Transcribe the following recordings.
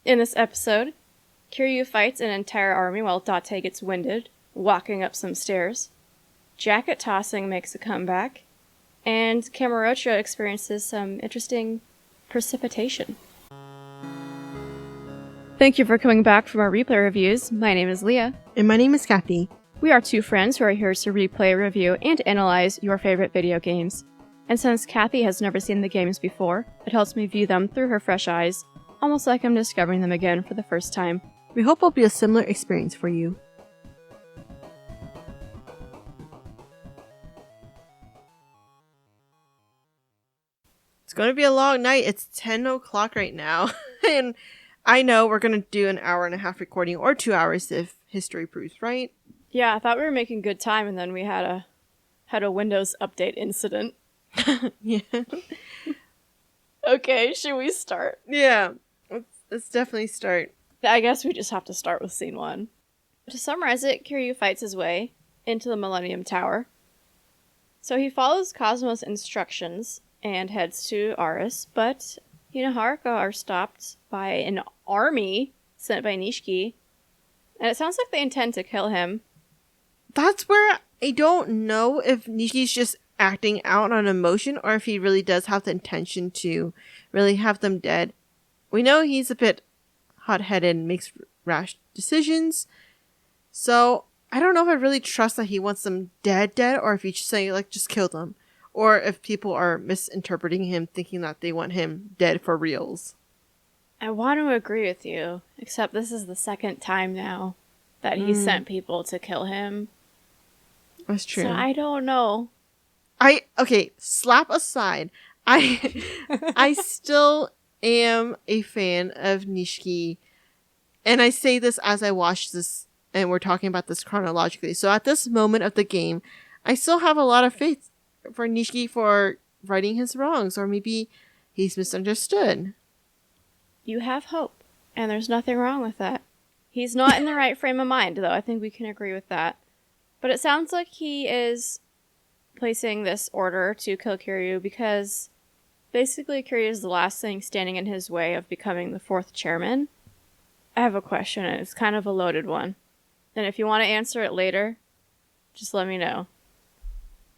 In this episode, Kiryu fights an entire army while Date gets winded, walking up some stairs. Jacket tossing makes a comeback, and Kamurocho experiences some interesting precipitation. Thank you for coming back from our replay reviews. My name is Leah. And my name is Kathy. We are two friends who are here to replay, review, and analyze your favorite video games. And since Kathy has never seen the games before, it helps me view them through her fresh eyes, almost like I'm discovering them again for the first time. We hope it'll be a similar experience for you. It's going to be a long night. It's 10 o'clock right now. And I know we're going to do an hour and a half recording, or 2 hours if history proves right. Yeah, I thought we were making good time, and then we had a Windows update incident. Yeah. Okay, should we start? Yeah, let's definitely start. I guess we just have to start with scene 1. To summarize it, Kiryu fights his way into the Millennium Tower. So he follows Cosmo's instructions and heads to Aris, but he and Haruka are stopped by an army sent by Nishiki, and it sounds like they intend to kill him. That's where I don't know if Nishiki's just acting out on emotion or if he really does have the intention to really have them dead. We know he's a bit hot-headed and makes rash decisions, so I don't know if I really trust that he wants them dead, or if he's just saying, like, just kill them. Or if people are misinterpreting him, thinking that they want him dead for reals. I want to agree with you, except this is the second time now that he sent people to kill him. That's true. So I don't know. Okay, slap aside. I still am a fan of Nishiki, and I say this as I watch this, and we're talking about this chronologically. So at this moment of the game, I still have a lot of faith for Nishiki for righting his wrongs, or maybe he's misunderstood. You have hope, and there's nothing wrong with that. He's not in the right frame of mind, though. I think we can agree with that. But it sounds like he is placing this order to kill Kiryu because basically Kiryu is the last thing standing in his way of becoming the 4th chairman. I have a question, and it's kind of a loaded one. And if you want to answer it later, just let me know.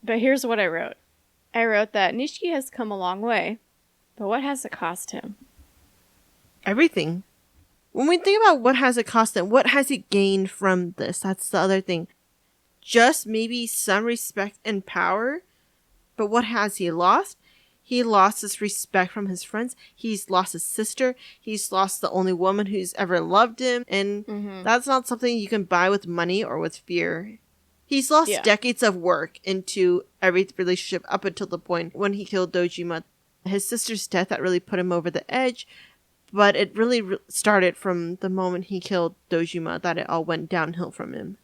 But here's what I wrote. I wrote that Nishiki has come a long way, but what has it cost him? Everything. When we think about what has it cost him, what has he gained from this? That's the other thing. Just maybe some respect and power, but what has he lost? He lost his respect from his friends. He's lost his sister. He's lost the only woman who's ever loved him. And that's not something you can buy with money or with fear. He's lost decades of work into every relationship up until the point when he killed Dojima. His sister's death that really put him over the edge. But it really started from the moment he killed Dojima that it all went downhill from him.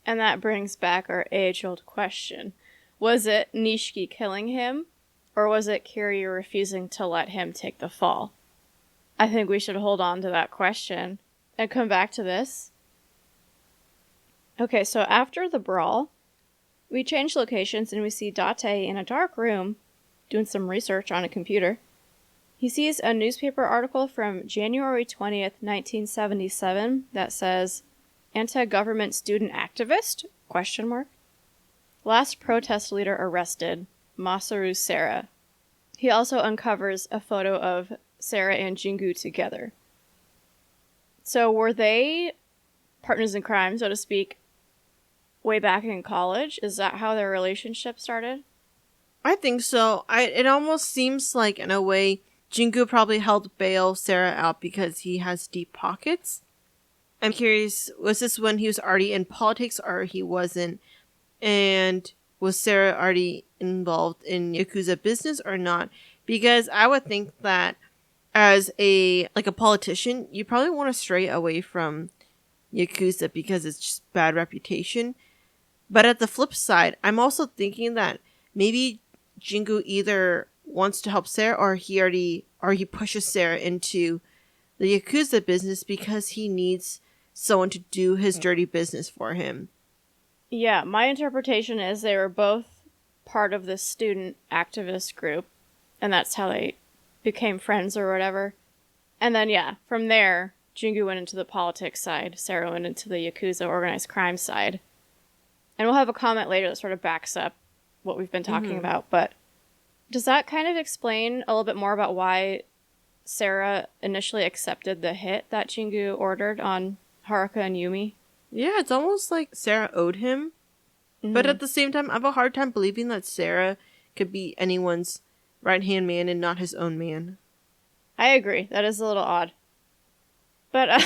And that brings back our age-old question. Was it Nishiki killing him, or was it Kiryu refusing to let him take the fall? I think we should hold on to that question and come back to this. Okay, so after the brawl, we change locations and we see Date in a dark room doing some research on a computer. He sees a newspaper article from January 20th, 1977 that says, "Anti-government student activist? ? Last protest leader arrested, Masaru Sera." He also uncovers a photo of Sera and Jingu together. So were they partners in crime, so to speak, way back in college? Is that how their relationship started? I think so. It almost seems like, in a way, Jingu probably helped bail Sera out because he has deep pockets. I'm curious, was this when he was already in politics or he wasn't? And was Sera already involved in Yakuza business or not? Because I would think that as a politician, you probably want to stray away from Yakuza because it's just bad reputation. But at the flip side, I'm also thinking that maybe Jingu either wants to help Sera or he pushes Sera into the Yakuza business because he needs someone to do his dirty business for him. Yeah, my interpretation is they were both part of this student activist group, and that's how they became friends or whatever. And then, yeah, from there, Jingu went into the politics side. Sarah went into the Yakuza organized crime side. And we'll have a comment later that sort of backs up what we've been talking about. But does that kind of explain a little bit more about why Sarah initially accepted the hit that Jingu ordered on Haruka and Yumi? Yeah, it's almost like Sarah owed him. But at the same time, I have a hard time believing that Sarah could be anyone's right-hand man and not his own man. I agree. That is a little odd. But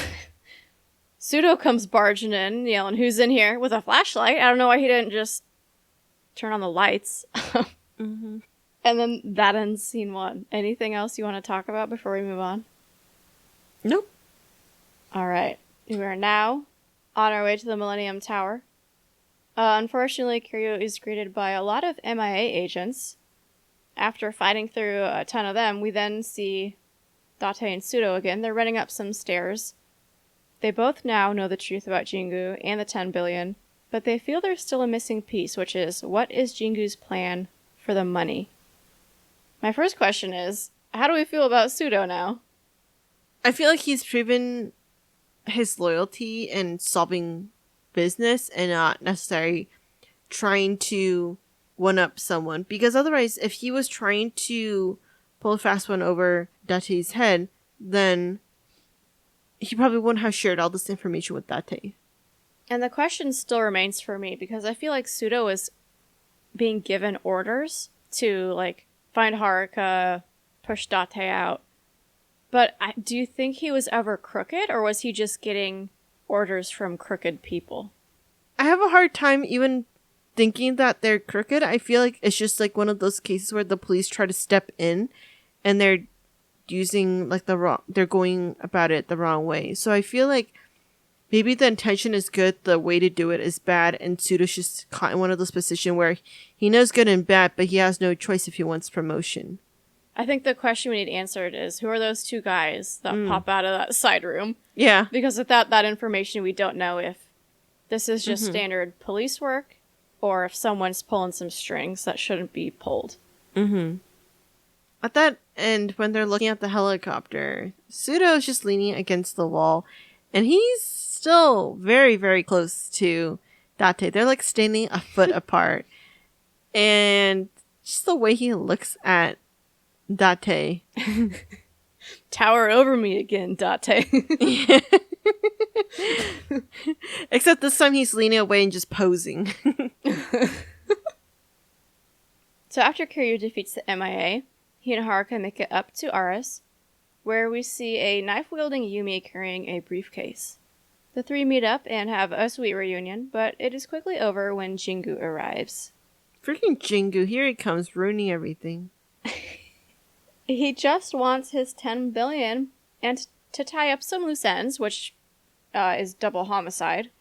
Pseudo comes barging in, yelling, "Who's in here?" with a flashlight. I don't know why he didn't just turn on the lights. And then that ends scene 1. Anything else you want to talk about before we move on? Nope. All right. We are now on our way to the Millennium Tower. Unfortunately, Kiryu is greeted by a lot of MIA agents. After fighting through a ton of them, we then see Date and Pseudo again. They're running up some stairs. They both now know the truth about Jingu and the 10 billion, but they feel there's still a missing piece, which is, what is Jingu's plan for the money? My first question is, how do we feel about Pseudo now? I feel like he's proven his loyalty in solving business and not necessarily trying to one-up someone. Because otherwise, if he was trying to pull a fast one over Date's head, then he probably wouldn't have shared all this information with Date. And the question still remains for me, because I feel like Pseudo is being given orders to, like, find Haruka, push Date out. But do you think he was ever crooked, or was he just getting orders from crooked people? I have a hard time even thinking that they're crooked. I feel like it's just like one of those cases where the police try to step in and they're using like they're going about it the wrong way. So I feel like maybe the intention is good, the way to do it is bad, and Pseudo's just caught in one of those positions where he knows good and bad, but he has no choice if he wants promotion. I think the question we need answered is, who are those two guys that pop out of that side room? Yeah. Because without that information, we don't know if this is just standard police work or if someone's pulling some strings that shouldn't be pulled. At that end, when they're looking at the helicopter, Pseudo's just leaning against the wall, and he's still very, very close to Date. They're like standing a foot apart. And just the way he looks at Date. Tower over me again, Date. Except this time he's leaning away and just posing. So after Kiryu defeats the MIA, he and Haruka make it up to Aris, where we see a knife-wielding Yumi carrying a briefcase. The three meet up and have a sweet reunion, but it is quickly over when Jingu arrives. Freaking Jingu, here he comes, ruining everything. He just wants his 10 billion and to tie up some loose ends, which is double homicide.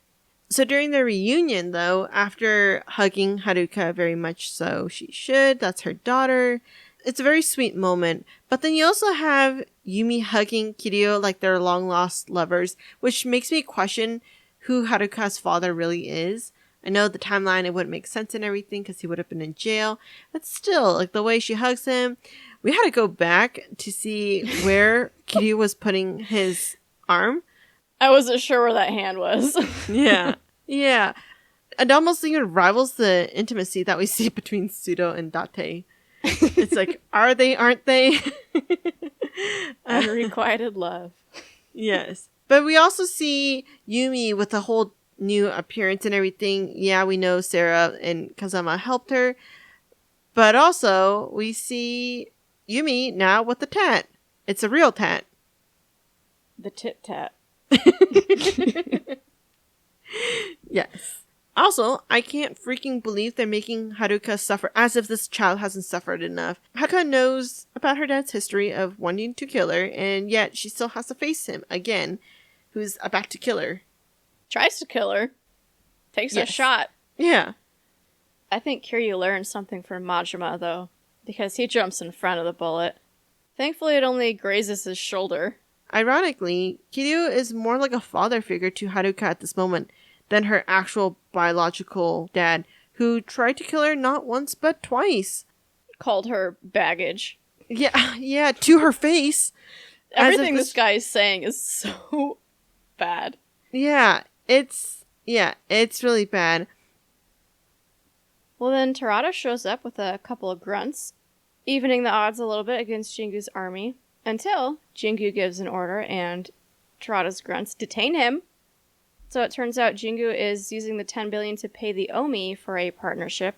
So during the reunion, though, after hugging Haruka very much so she should, that's her daughter, it's a very sweet moment. But then you also have Yumi hugging Kiryu like they're long-lost lovers, which makes me question who Haruka's father really is. I know the timeline, it wouldn't make sense and everything because he would have been in jail. But still, like the way she hugs him, we had to go back to see where Kiryu was putting his arm. I wasn't sure where that hand was. Yeah. Yeah. It almost even rivals the intimacy that we see between Pseudo and Date. It's like, are they, aren't they? Unrequited love. Yes. But we also see Yumi with a whole new appearance and everything. Yeah, we know Sarah and Kazama helped her. But also, we see Yumi now with the tat. It's a real tat. The tit tat. Yes. Also, I can't freaking believe they're making Haruka suffer as if this child hasn't suffered enough. Haruka knows about her dad's history of wanting to kill her, and yet she still has to face him again, who's about to kill her. Tries to kill her. Takes a shot. Yeah. I think Kiryu learned something from Majima, though, because he jumps in front of the bullet. Thankfully, it only grazes his shoulder. Ironically, Kiryu is more like a father figure to Haruka at this moment than her actual biological dad, who tried to kill her not once but twice. Called her baggage. Yeah, to her face. Everything this guy is saying is so bad. Yeah, it's really bad. Well, then Terada shows up with a couple of grunts, evening the odds a little bit against Jingu's army, until Jingu gives an order and Terada's grunts detain him. So it turns out Jingu is using the 10 billion to pay the Omi for a partnership,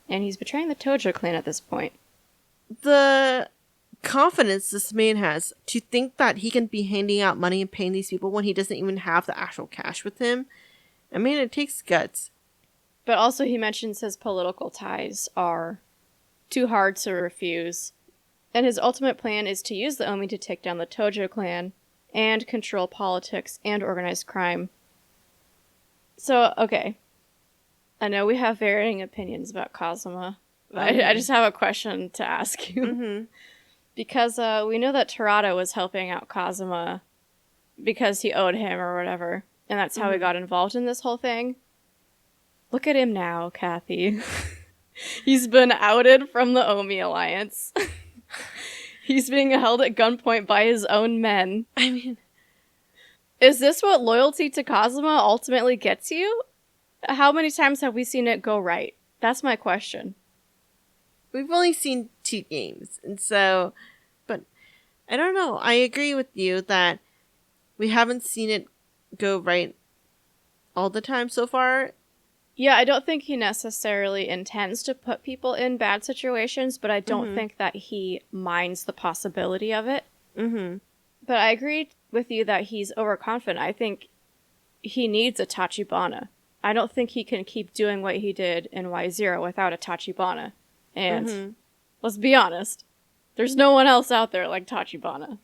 and he's betraying the Tojo clan at this point. The confidence this man has to think that he can be handing out money and paying these people when he doesn't even have the actual cash with him. I mean, it takes guts. But also he mentions his political ties are too hard to refuse. And his ultimate plan is to use the Omi to take down the Tojo clan and control politics and organized crime. So, okay. I know we have varying opinions about Kazuma. But I just have a question to ask you. Mm-hmm. Because we know that Terada was helping out Kazuma because he owed him or whatever. And that's how he got involved in this whole thing. Look at him now, Kathy. He's been outed from the Omi Alliance. He's being held at gunpoint by his own men. I mean, is this what loyalty to Kazuma ultimately gets you? How many times have we seen it go right? That's my question. we've only seen 2 games, and so, but I don't know. I agree with you that we haven't seen it go right all the time so far. Yeah, I don't think he necessarily intends to put people in bad situations, but I don't think that he minds the possibility of it. Mm-hmm. But I agree with you that he's overconfident. I think he needs a Tachibana. I don't think he can keep doing what he did in Y0 without a Tachibana. And let's be honest, there's no one else out there like Tachibana.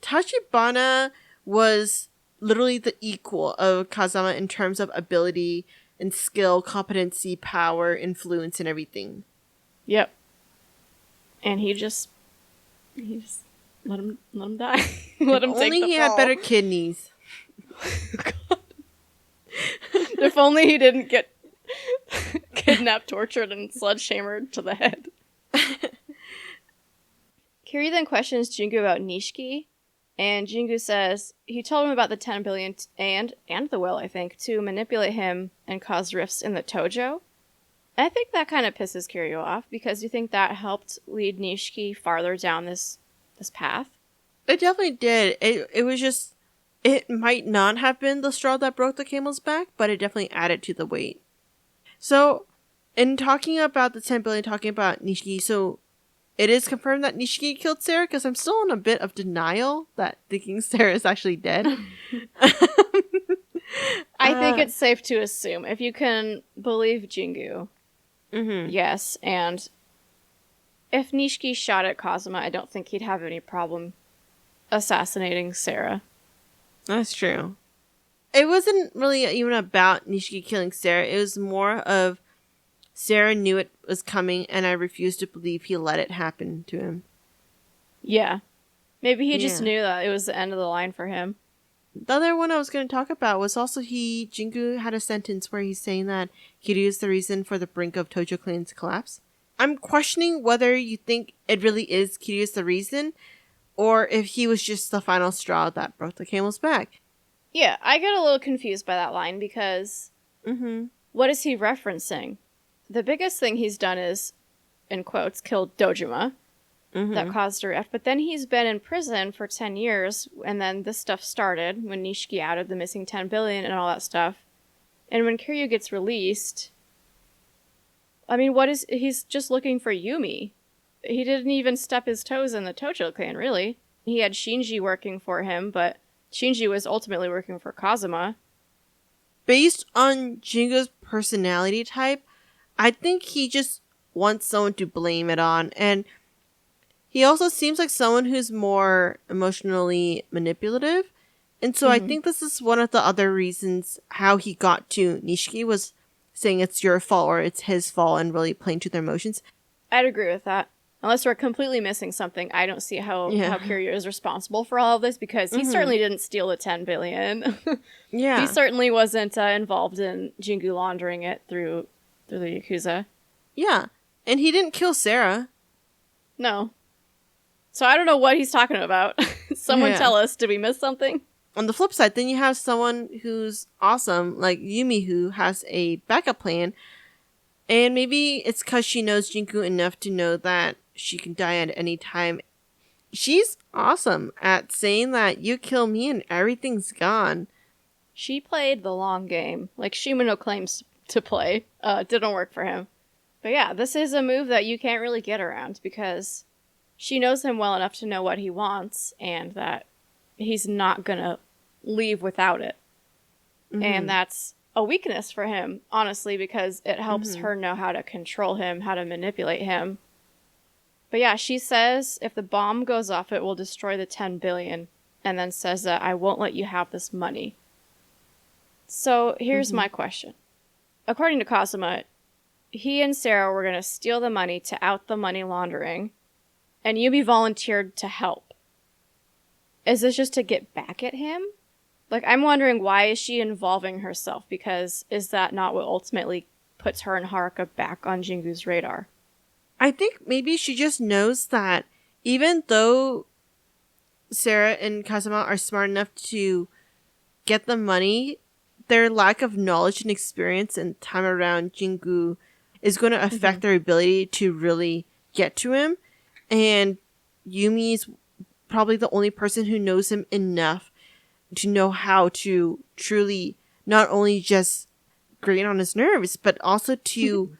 Tachibana was literally the equal of Kazama in terms of ability and skill, competency, power, influence, and everything. Yep. And he just let him die. Let him take the fall. Only he had better kidneys. God. If only he didn't get kidnapped, tortured, and sledgehammered to the head. Kiryu then questions Jingu about Nishiki, and Jingu says he told him about the 10 billion and the will, I think, to manipulate him and cause rifts in the Tojo. I think that kind of pisses Kiryu off, because you think that helped lead Nishiki farther down this path? It definitely did. It was just, it might not have been the straw that broke the camel's back, but it definitely added to the weight. So, in talking about the 10 billion, talking about Nishiki, so it is confirmed that Nishiki killed Sarah, because I'm still in a bit of denial that thinking Sarah is actually dead. I think it's safe to assume, if you can believe Jingu, yes, and if Nishiki shot at Kazuma, I don't think he'd have any problem assassinating Sarah. That's true. It wasn't really even about Nishiki killing Sarah. It was more of Sarah knew it was coming, and I refused to believe he let it happen to him. Yeah. Maybe he just knew that it was the end of the line for him. The other one I was going to talk about was also Jingu had a sentence where he's saying that Kiryu is the reason for the brink of Tojo Clan's collapse. I'm questioning whether you think it really is Kiryu's the reason, or if he was just the final straw that broke the camel's back. Yeah, I get a little confused by that line, because what is he referencing? The biggest thing he's done is, in quotes, killed Dojima. That caused a rift. But then he's been in prison for 10 years, and then this stuff started when Nishiki outed the missing 10 billion and all that stuff. And when Kiryu gets released, I mean, he's just looking for Yumi. He didn't even step his toes in the Tojo clan, really. He had Shinji working for him, but Shinji was ultimately working for Kazuma. Based on Jingu's personality type, I think he just wants someone to blame it on, and he also seems like someone who's more emotionally manipulative. And so I think this is one of the other reasons how he got to Nishiki, was saying it's your fault or it's his fault and really playing to their emotions. I'd agree with that. Unless we're completely missing something, I don't see how Kiryu is responsible for all of this, because he certainly didn't steal the 10 billion. Yeah. He certainly wasn't involved in Jingu laundering it through the Yakuza. Yeah. And he didn't kill Sarah. No. So I don't know what he's talking about. Someone Yeah. tell us, did we miss something? On the flip side, then you have someone who's awesome, like Yumi, who has a backup plan. And maybe it's because she knows Jinku enough to know that she can die at any time. She's awesome at saying that you kill me and everything's gone. She played the long game, like Shimano claims to play. Didn't work for him. But yeah, this is a move that you can't really get around because she knows him well enough to know what he wants and that he's not gonna leave without it. Mm-hmm. And that's a weakness for him, honestly, because it helps her know how to control him, how to manipulate him. But yeah, she says if the bomb goes off, it will destroy the 10 billion, and then says that I won't let you have this money. So here's my question. According to Kazuma, he and Sarah were going to steal the money to out the money laundering, and Yumi volunteered to help. Is this just to get back at him? Like, I'm wondering, why is she involving herself? Because is that not what ultimately puts her and Haruka back on Jingu's radar? I think maybe she just knows that even though Sarah and Kazuma are smart enough to get the money, their lack of knowledge and experience and time around Jingu is going to affect their ability to really get to him. And Yumi's probably the only person who knows him enough to know how to truly not only just grate on his nerves, but also to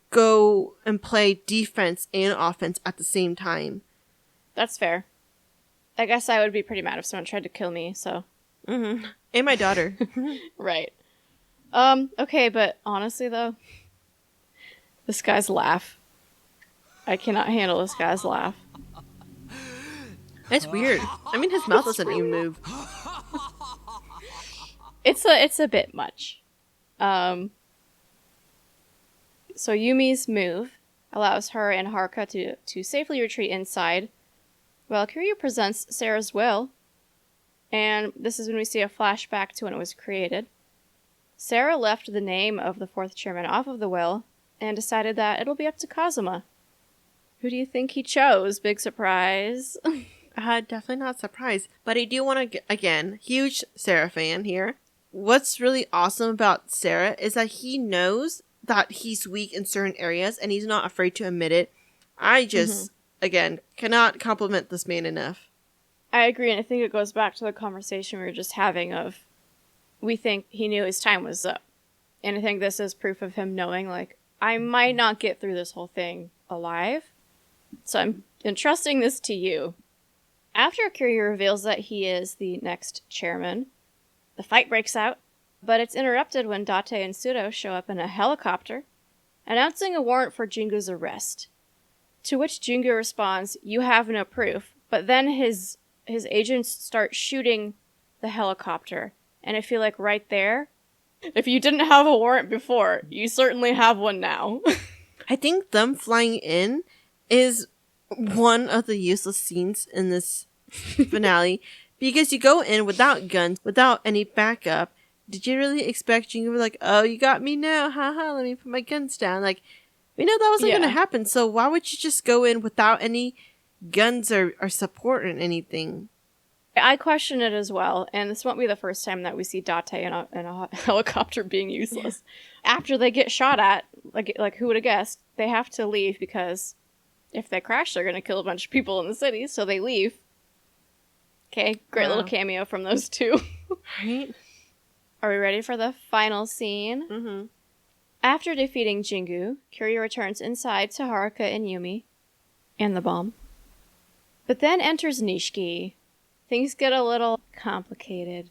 go and play defense and offense at the same time. That's fair. I guess I would be pretty mad if someone tried to kill me, so. And my daughter. Right. Okay, but honestly though, this guy's laugh. I cannot handle this guy's laugh. That's weird. I mean, his mouth doesn't even move. It's a bit much. So Yumi's move allows her and Haruka to safely retreat inside, while Kiryu presents Sarah's will, and this is when we see a flashback to when it was created. Sarah left the name of the fourth chairman off of the will, and decided that it'll be up to Kazuma. Who do you think he chose? Big surprise. Definitely not surprised. But I do want to, again, huge Sarah fan here. What's really awesome about Sarah is that he knows that he's weak in certain areas and he's not afraid to admit it. I just, again, cannot compliment this man enough. I agree, and I think it goes back to the conversation we were just having of, we think he knew his time was up. And I think this is proof of him knowing, like, I might not get through this whole thing alive, so I'm entrusting this to you. After Kiryu reveals that he is the next chairman, the fight breaks out, but it's interrupted when Date and Sudo show up in a helicopter, announcing a warrant for Jingu's arrest. To which Jingu responds, "You have no proof," but then his agents start shooting the helicopter, and I feel like right there, if you didn't have a warrant before, you certainly have one now. I think them flying in is one of the useless scenes in this finale, because you go in without guns, without any backup. Did you really expect Jingu to be like, oh, you got me now, haha, let me put my guns down? Like, we know that wasn't going to happen, so why would you just go in without any guns or support or anything? I question it as well, and this won't be the first time that we see Date in a helicopter being useless. After they get shot at, like who would have guessed, they have to leave because if they crash, they're going to kill a bunch of people in the city, so they leave. Okay, great little cameo from those two. Right? Are we ready for the final scene? Mm-hmm. After defeating Jingu, Kiryu returns inside to Haruka and Yumi, and the bomb. But then enters Nishiki. Things get a little complicated.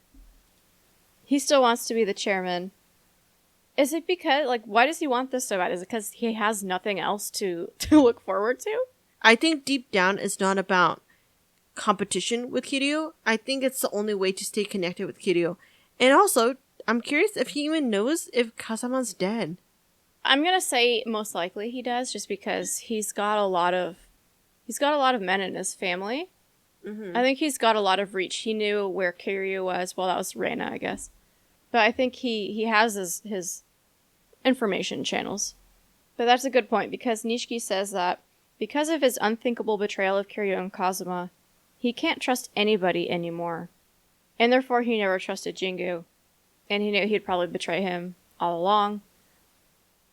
He still wants to be the chairman. Is it because, why does he want this so bad? Is it because he has nothing else to look forward to? I think deep down it's not about competition with Kiryu. I think it's the only way to stay connected with Kiryu. And also, I'm curious if he even knows if Kazuma's dead. I'm gonna say most likely he does, just because he's got a lot of men in his family. Mm-hmm. I think he's got a lot of reach. He knew where Kiryu was. Well, that was Reina, I guess. But I think he has his information channels. But that's a good point, because Nishiki says that because of his unthinkable betrayal of Kiryu and Kazuma, he can't trust anybody anymore. And therefore he never trusted Jingu. And he knew he'd probably betray him all along.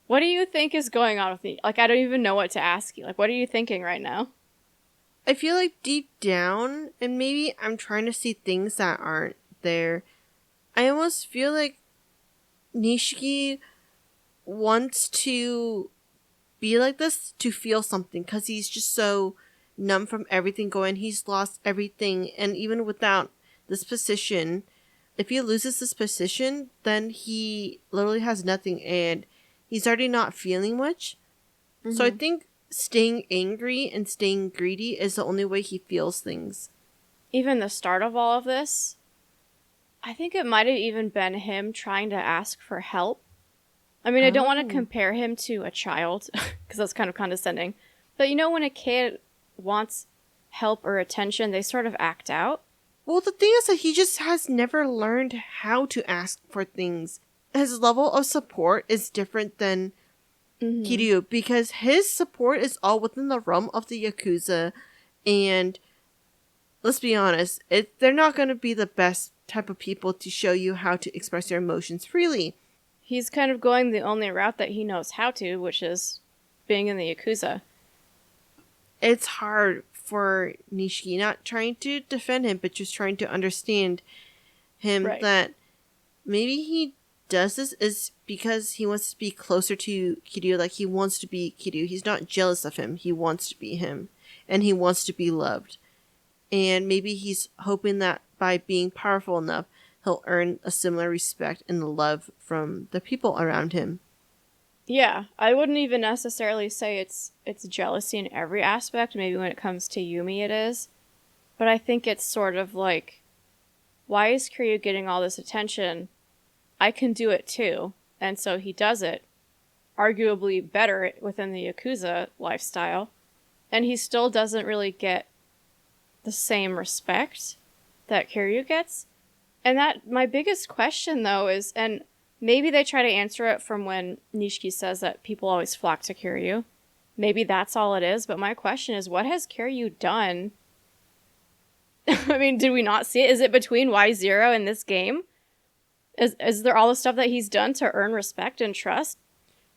What do you think is going on with me? Like, I don't even know what to ask you. Like, what are you thinking right now? I feel like deep down, and maybe I'm trying to see things that aren't there, I almost feel like Nishiki wants to be like this to feel something, because he's just so numb from everything going. He's lost everything, and even without this position, if he loses this position, then he literally has nothing, and he's already not feeling much. Mm-hmm. So I think staying angry and staying greedy is the only way he feels things. Even the start of all of this, I think it might have even been him trying to ask for help. I mean, I don't want to compare him to a child, because that's kind of condescending. But you know, when a kid wants help or attention, they sort of act out. Well, the thing is that he just has never learned how to ask for things. His level of support is different than Kiryu, because his support is all within the realm of the Yakuza, and let's be honest, they're not going to be the best type of people to show you how to express your emotions freely. He's kind of going the only route that he knows how to, which is being in the Yakuza. It's hard for Nishiki, not trying to defend him, but just trying to understand him, that maybe he does this is because he wants to be closer to Kiryu, like he wants to be Kiryu. He's not jealous of him. He wants to be him, and he wants to be loved. And maybe he's hoping that by being powerful enough, he'll earn a similar respect and love from the people around him. Yeah, I wouldn't even necessarily say it's jealousy in every aspect. Maybe when it comes to Yumi it is. But I think it's sort of like, why is Kiryu getting all this attention? I can do it too. And so he does it, arguably better within the Yakuza lifestyle. And he still doesn't really get the same respect that Kiryu gets. And that, my biggest question though is, and maybe they try to answer it from when Nishiki says that people always flock to Kiryu. Maybe that's all it is, but my question is, what has Kiryu done? I mean, did we not see it? Is it between Y0 and this game? Is there all the stuff that he's done to earn respect and trust?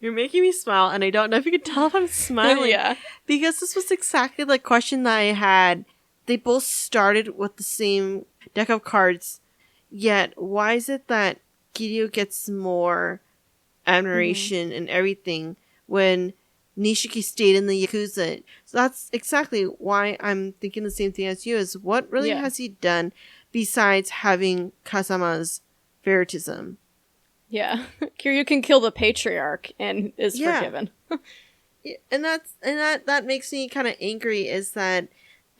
You're making me smile, and I don't know if you can tell if I'm smiling. Yeah. Because this was exactly the question that I had. They both started with the same deck of cards, yet why is it that Kiryu gets more admiration and everything when Nishiki stayed in the Yakuza? So that's exactly why I'm thinking the same thing as you, is what really has he done besides having Kazama's favoritism? Yeah. Kiryu can kill the patriarch and is forgiven. and that makes me kind of angry, is that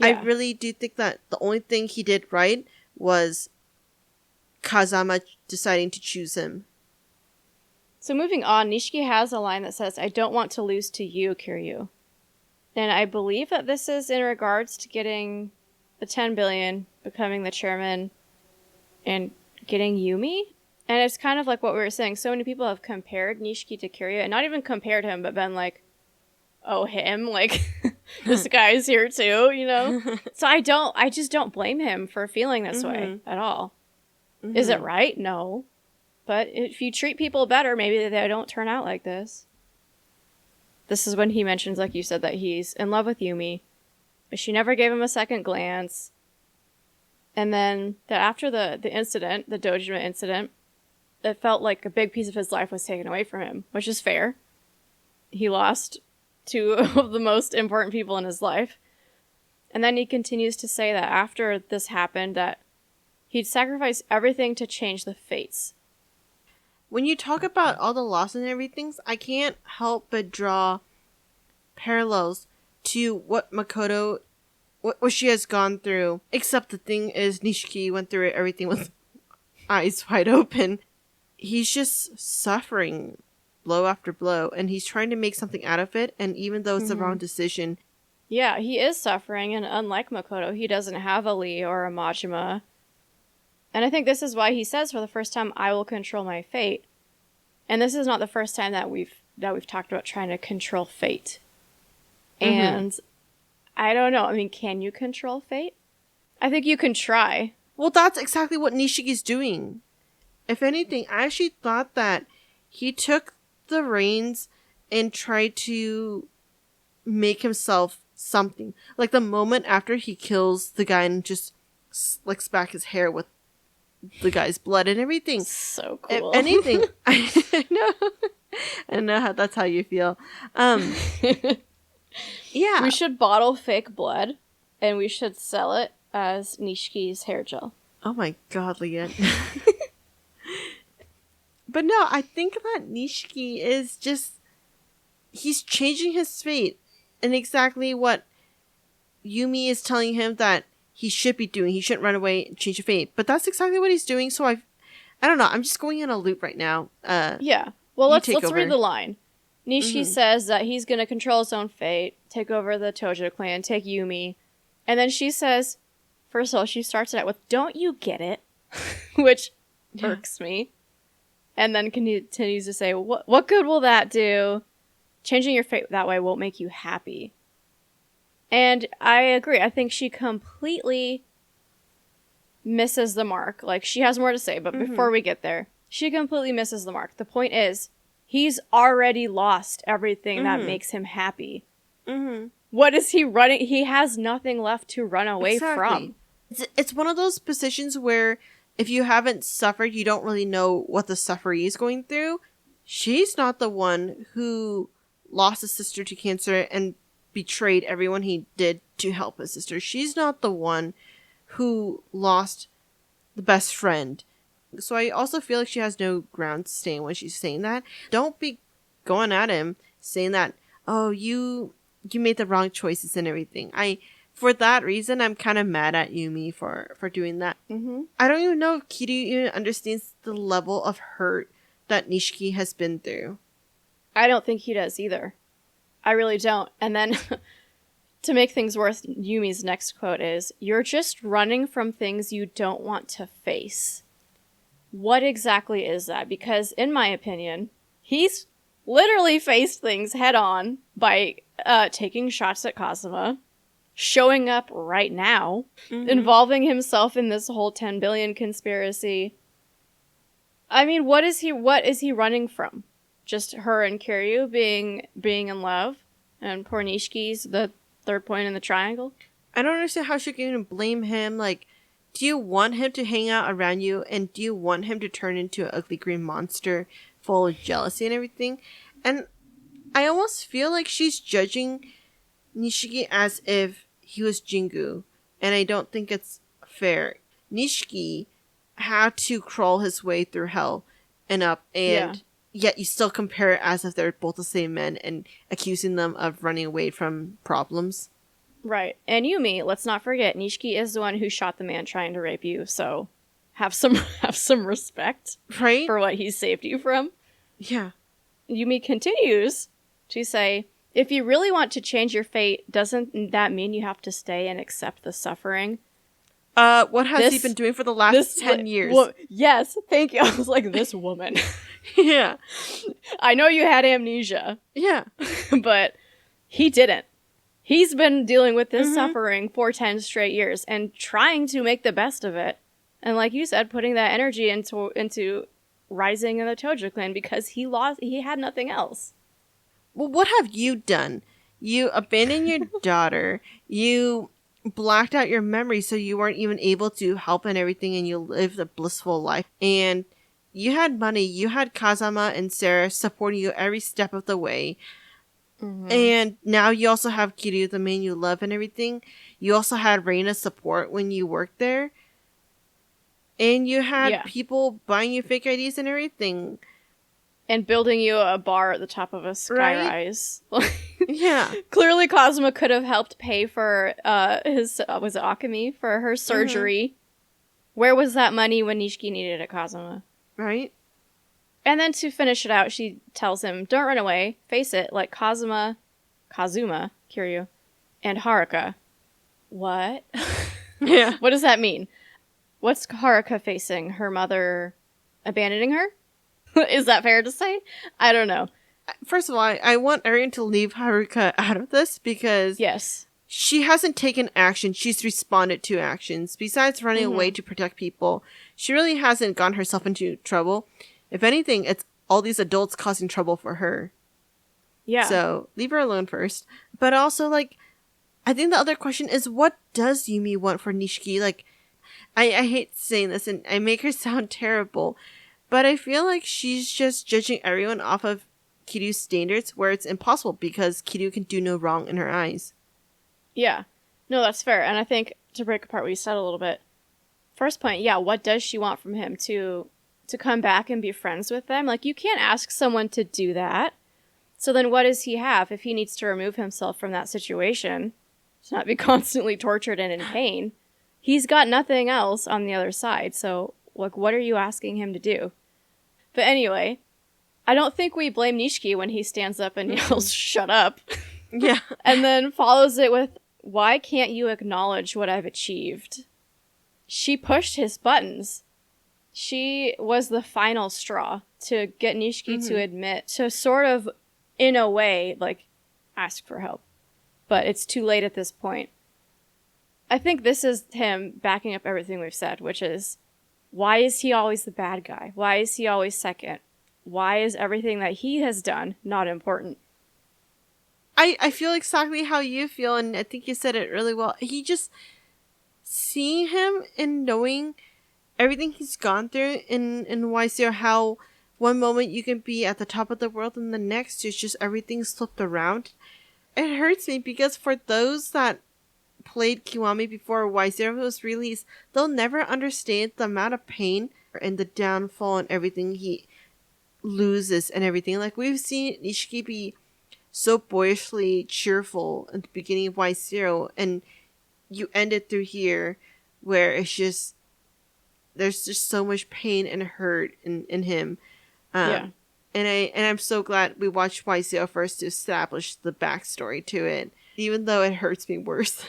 I really do think that the only thing he did right was Kazama deciding to choose him. So moving on, Nishiki has a line that says, "I don't want to lose to you, Kiryu." And I believe that this is in regards to getting the 10 billion, becoming the chairman, and getting Yumi. And it's kind of like what we were saying. So many people have compared Nishiki to Kiryu, and not even compared him, but been like, oh, him? Like, this guy's here too, you know? So I just don't blame him for feeling this way at all. Is it right? No. But if you treat people better, maybe they don't turn out like this. This is when he mentions, like you said, that he's in love with Yumi, but she never gave him a second glance. And then that after the incident, the Dojima incident, it felt like a big piece of his life was taken away from him, which is fair. He lost two of the most important people in his life. And then he continues to say that after this happened, that he'd sacrifice everything to change the fates. When you talk about all the loss and everything, I can't help but draw parallels to what Makoto, what she has gone through. Except the thing is, Nishiki went through everything with eyes wide open. He's just suffering blow after blow, and he's trying to make something out of it, and even though it's the wrong decision. Yeah, he is suffering, and unlike Makoto, he doesn't have a Lee or a Majima. And I think this is why he says for the first time, I will control my fate. And this is not the first time that we've talked about trying to control fate. And I don't know. I mean, can you control fate? I think you can try. Well, that's exactly what Nishiki's doing. If anything, I actually thought that he took the reins and tried to make himself something. Like the moment after he kills the guy and just slicks back his hair with the guy's blood and everything. So cool. If anything, I know how that's how you feel. Yeah. We should bottle fake blood and we should sell it as Nishiki's hair gel. Oh my god, Leah. But no, I think that Nishiki is just... He's changing his fate in exactly what Yumi is telling him that he should be doing. He shouldn't run away and change your fate. But that's exactly what he's doing, so I don't know. I'm just going in a loop right now. Yeah. Well, let's over. read the line. Nishi says that he's going to control his own fate, take over the Tojo clan, take Yumi. And then she says, first of all, she starts it out with, "Don't you get it?" Which irks me. And then continues to say, what good will that do? Changing your fate that way won't make you happy. And I agree. I think she completely misses the mark. Like, she has more to say, but before we get there, she completely misses the mark. The point is, he's already lost everything that makes him happy. What is he running? He has nothing left to run away from. It's one of those positions where if you haven't suffered, you don't really know what the sufferee is going through. She's not the one who lost his sister to cancer and betrayed everyone he did to help his sister. She's not the one who lost the best friend. So I also feel like she has no ground to stand when she's saying that. Don't be going at him saying that, oh, you made the wrong choices and everything. For that reason, I'm kind of mad at Yumi for doing that. I don't even know if Kiryu even understands the level of hurt that Nishiki has been through. I don't think he does either. I really don't. And then, to make things worse, Yumi's next quote is, "You're just running from things you don't want to face." What exactly is that? Because, in my opinion, he's literally faced things head on by taking shots at Kazuma, showing up right now, involving himself in this whole 10 billion conspiracy. I mean, what is he running from? Just her and Kiryu being in love? And poor Nishiki's the third point in the triangle? I don't understand how she can even blame him. Like, do you want him to hang out around you? And do you want him to turn into an ugly green monster full of jealousy and everything? And I almost feel like she's judging Nishiki as if he was Jingu, and I don't think it's fair. Nishiki had to crawl his way through hell and up, and yet you still compare it as if they're both the same men and accusing them of running away from problems. Right. And Yumi, let's not forget, Nishiki is the one who shot the man trying to rape you, so have some respect for what he saved you from. Yeah. Yumi continues to say, if you really want to change your fate, doesn't that mean you have to stay and accept the suffering? What has he been doing for the last 10 years? Yes, thank you. I was like, this woman. Yeah. I know you had amnesia. Yeah. But he didn't. He's been dealing with this suffering for 10 straight years and trying to make the best of it. And like you said, putting that energy into rising in the Tojo clan because he had nothing else. Well, what have you done? You abandoned your daughter. You blacked out your memory so you weren't even able to help and everything, and you lived a blissful life. And you had money. You had Kazama and Sarah supporting you every step of the way. And now you also have Kiryu, the man you love and everything. You also had Reina's support when you worked there. And you had people buying you fake IDs and everything. And building you a bar at the top of a skyrise. Right? Yeah. Clearly Kazuma could have helped pay for his, was it Akemi? For her surgery. Where was that money when Nishiki needed it, Kazuma? Right. And then to finish it out, she tells him, don't run away. Face it, like Kazuma, Kiryu, and Haruka. What? Yeah. What does that mean? What's Haruka facing? Her mother abandoning her? Is that fair to say? I don't know. First of all, I want Arian to leave Haruka out of this because... Yes. she hasn't taken action. She's responded to actions. Besides running away to protect people, she really hasn't gotten herself into trouble. If anything, it's all these adults causing trouble for her. Yeah. So leave her alone first. But also, like, I think the other question is, what does Yumi want for Nishiki? Like, I hate saying this and I make her sound terrible, but I feel like she's just judging everyone off of Kiryu's standards, where it's impossible because Kiryu can do no wrong in her eyes. Yeah. No, that's fair. And I think, to break apart what you said a little bit, first point, yeah, what does she want from him? To come back and be friends with them? Like, you can't ask someone to do that. So then what does he have if he needs to remove himself from that situation to not be constantly tortured and in pain? He's got nothing else on the other side. So, like, what are you asking him to do? But anyway, I don't think we blame Nishiki when he stands up and yells, "Shut up." Yeah. And then follows it with, "Why can't you acknowledge what I've achieved?" She pushed his buttons. She was the final straw to get Nishiki to admit, to sort of, in a way, like, ask for help. But it's too late at this point. I think this is him backing up everything we've said, which is, why is he always the bad guy? Why is he always second? Why is everything that he has done not important? I feel exactly how you feel, and I think you said it really well. He just, seeing him and knowing everything he's gone through in Y0, how one moment you can be at the top of the world and the next it's just everything's flipped around. It hurts me because for those that played Kiwami before Y0 was released, they'll never understand the amount of pain and the downfall and everything he loses and everything. Like, we've seen Nishiki be so boyishly cheerful at the beginning of Y0, and you end it through here where it's just, there's just so much pain and hurt in him. And I'm so glad we watched Y0 first to establish the backstory to it, even though it hurts me worse.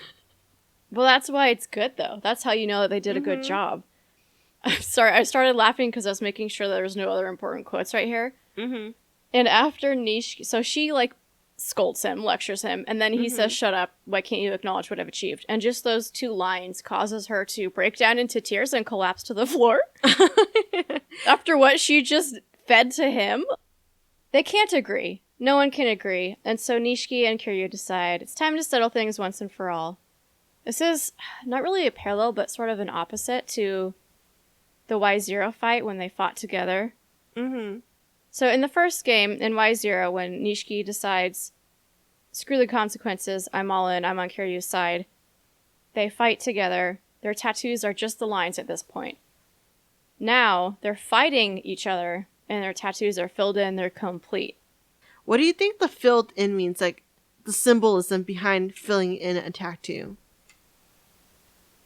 Well, that's why it's good, though. That's how you know that they did a good job. I'm sorry, I started laughing because I was making sure there was no other important quotes right here. Mm-hmm. And after Nishiki, so she, like, scolds him, lectures him, and then he says, "Shut up, why can't you acknowledge what I've achieved?" And just those two lines causes her to break down into tears and collapse to the floor. After what she just fed to him. They can't agree. No one can agree. And so Nishiki and Kiryu decide it's time to settle things once and for all. This is not really a parallel, but sort of an opposite to the Y0 fight when they fought together. Mm-hmm. So in the first game, in Y0, when Nishiki decides, screw the consequences, I'm all in, I'm on Kiryu's side, they fight together. Their tattoos are just the lines at this point. Now, they're fighting each other, and their tattoos are filled in, they're complete. What do you think the filled in means? Like, the symbolism behind filling in a tattoo?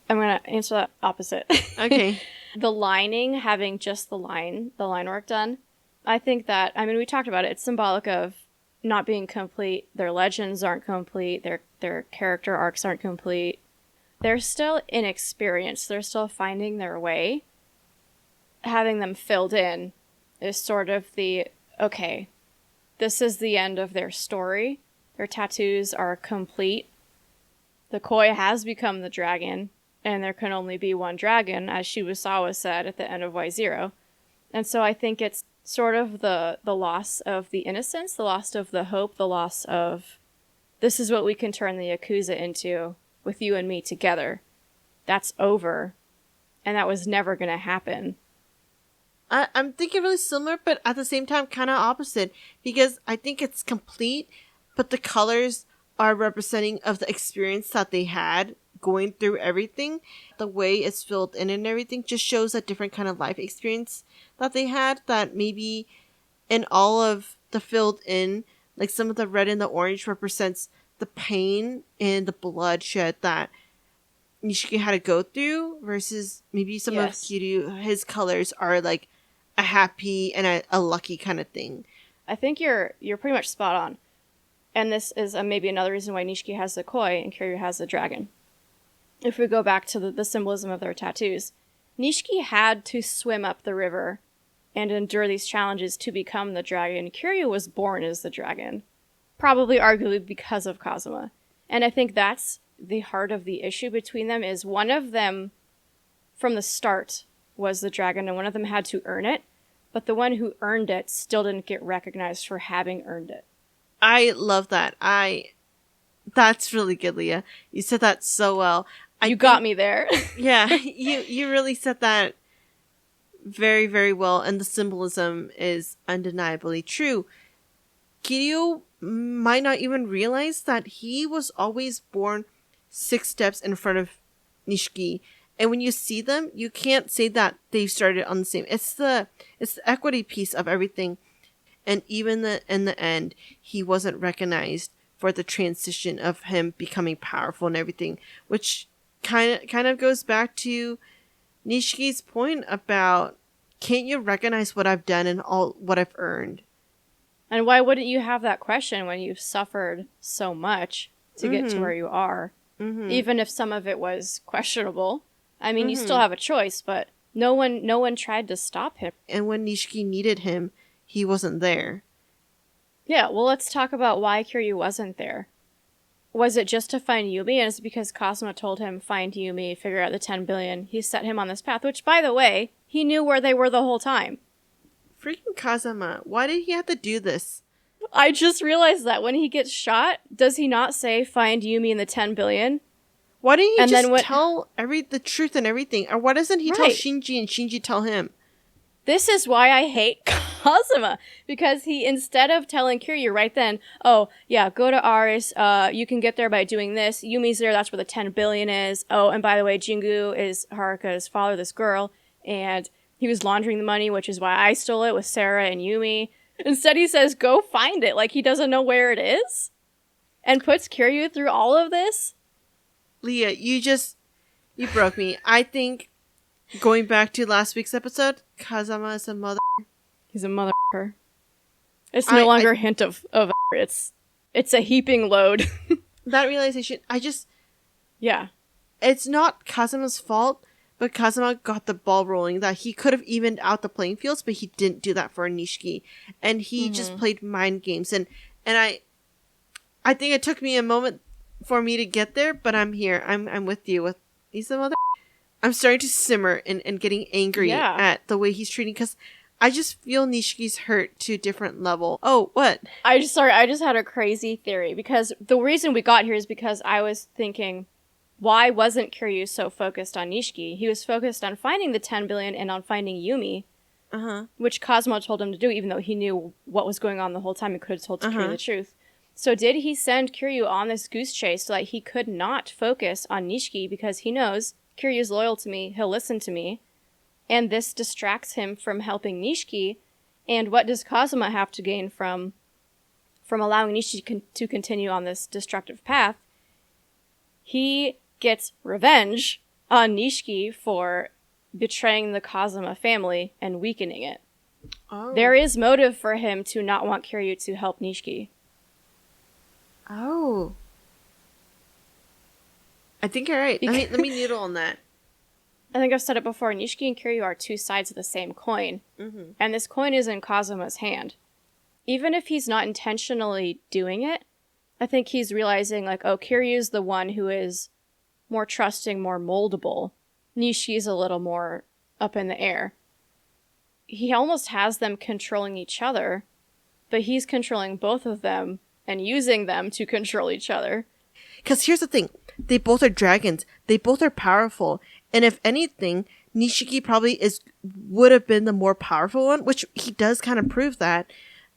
I'm going to answer that opposite. Okay. The lining, having just the line work done, I think that, I mean, we talked about it, it's symbolic of not being complete. Their legends aren't complete. Their character arcs aren't complete. They're still inexperienced. They're still finding their way. Having them filled in is sort of the, okay, this is the end of their story. Their tattoos are complete. The koi has become the dragon, and there can only be one dragon, as Shibusawa said at the end of Y0. And so I think it's sort of the loss of the innocence, the loss of the hope, the loss of, this is what we can turn the Yakuza into with you and me together. That's over. And that was never going to happen. I'm thinking really similar, but at the same time kind of opposite. Because I think it's complete, but the colors are representing of the experience that they had going through everything. The way it's filled in and everything just shows a different kind of life experience that they had, that maybe in all of the filled in, like some of the red and the orange represents the pain and the bloodshed that Nishiki had to go through, versus maybe some of Kiryu, his colors are like a happy and a lucky kind of thing. I think you're pretty much spot on. And this is maybe another reason why Nishiki has the koi and Kiryu has the dragon. If we go back to the symbolism of their tattoos, Nishiki had to swim up the river and endure these challenges to become the dragon. Kiryu was born as the dragon. Probably arguably because of Kazuma. And I think that's the heart of the issue between them is one of them, from the start, was the dragon, and one of them had to earn it, but the one who earned it still didn't get recognized for having earned it. I love that. That's really good, Leah. You said that so well. You got me there. Yeah, you really said that very, very well, and the symbolism is undeniably true. Kiryu might not even realize that he was always born 6 steps in front of Nishiki. And when you see them, you can't say that they started on the same. It's the equity piece of everything. And even in the end, he wasn't recognized for the transition of him becoming powerful and everything, which kind of goes back to Nishiki's point about, can't you recognize what I've done and all what I've earned? And why wouldn't you have that question when you've suffered so much to get to where you are? Mm-hmm. Even if some of it was questionable. I mean, you still have a choice, but no one tried to stop him. And when Nishiki needed him, he wasn't there. Yeah, well, let's talk about why Kiryu wasn't there. Was it just to find Yumi? And it's because Kazuma told him, find Yumi, figure out the 10 billion. He set him on this path, which, by the way, he knew where they were the whole time. Freaking Kazuma. Why did he have to do this? I just realized that when he gets shot, does he not say, find Yumi and the 10 billion? Why didn't he just tell the truth and everything? Or why doesn't he tell Shinji and Shinji tell him? This is why I hate Kazuma. Because he, instead of telling Kiryu right then, oh, yeah, go to Aris, you can get there by doing this. Yumi's there, that's where the 10 billion is. Oh, and by the way, Jingu is Haruka's father, this girl, and he was laundering the money, which is why I stole it with Sarah and Yumi. Instead, he says, go find it, like he doesn't know where it is, and puts Kiryu through all of this. Leah, you broke me. I think, going back to last week's episode, Kazama is a mother. He's a mother. It's no longer a hint of it's a heaping load. That realization, yeah. It's not Kazuma's fault, but Kazuma got the ball rolling, that he could have evened out the playing fields, but he didn't do that for Nishiki. And he just played mind games. And I think it took me a moment for me to get there, but I'm here. I'm with you. With he's a mother. I'm starting to simmer and getting angry at the way he's treating, because I just feel Nishiki's hurt to a different level. Oh, what? I just had a crazy theory, because the reason we got here is because I was thinking, why wasn't Kiryu so focused on Nishiki? He was focused on finding the 10 billion and on finding Yumi, which Cosmo told him to do, even though he knew what was going on the whole time and could have told Kiryu the truth. So did he send Kiryu on this goose chase so that he could not focus on Nishiki, because he knows Kiryu's loyal to me, he'll listen to me, and this distracts him from helping Nishiki? And what does Kazuma have to gain from allowing Nishiki to continue on this destructive path? He gets revenge on Nishiki for betraying the Kazuma family and weakening it. Oh. There is motive for him to not want Kiryu to help Nishiki. Oh. I think you're right. Let me noodle on that. I think I've said it before. Nishiki and Kiryu are two sides of the same coin. And this coin is in Kazuma's hand. Even if he's not intentionally doing it, I think he's realizing, like, oh, Kiryu's the one who is more trusting, more moldable. Nishiki's a little more up in the air. He almost has them controlling each other, but he's controlling both of them and using them to control each other. Because here's the thing. They both are dragons. They both are powerful. And if anything, Nishiki probably would have been the more powerful one, which he does kind of prove that.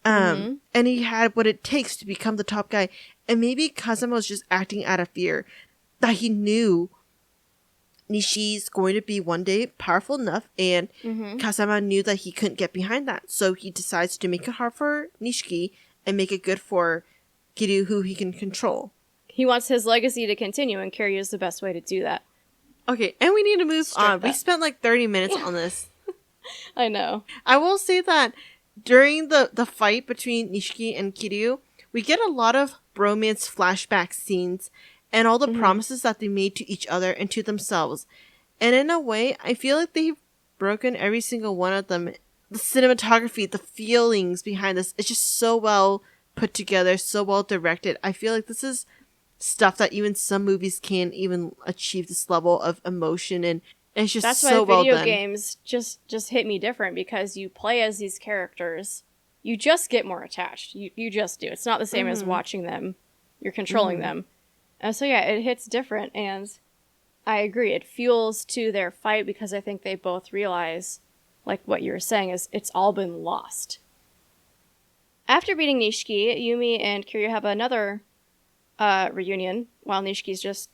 And he had what it takes to become the top guy. And maybe Kazuma was just acting out of fear, that he knew Nishi's going to be one day powerful enough, and Kazuma knew that he couldn't get behind that. So he decides to make it hard for Nishiki and make it good for Kiryu, who he can control. He wants his legacy to continue, and Kiryu is the best way to do that. Okay, and we need to move on. We spent like 30 minutes on this. I know. I will say that during the fight between Nishiki and Kiryu, we get a lot of bromance flashback scenes and all the promises that they made to each other and to themselves. And in a way, I feel like they've broken every single one of them. The cinematography, the feelings behind this, it's just so well put together, so well directed. I feel like this is stuff that even some movies can't even achieve this level of emotion, and it's just That's so why well video done. games just hit me different, because you play as these characters, you just get more attached. You just do. It's not the same as watching them. You're controlling them. And so yeah, it hits different, and I agree. It fuels to their fight because I think they both realize, like what you were saying, is it's all been lost. After beating Nishiki, Yumi and Kiryu have another reunion while Nishiki's just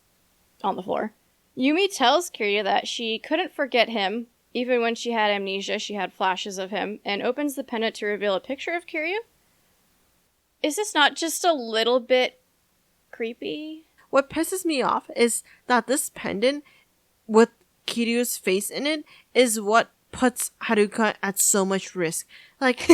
on the floor. Yumi tells Kiryu that she couldn't forget him. Even when she had amnesia, she had flashes of him, and opens the pendant to reveal a picture of Kiryu. Is this not just a little bit creepy? What pisses me off is that this pendant with Kiryu's face in it is what puts Haruka at so much risk. Like,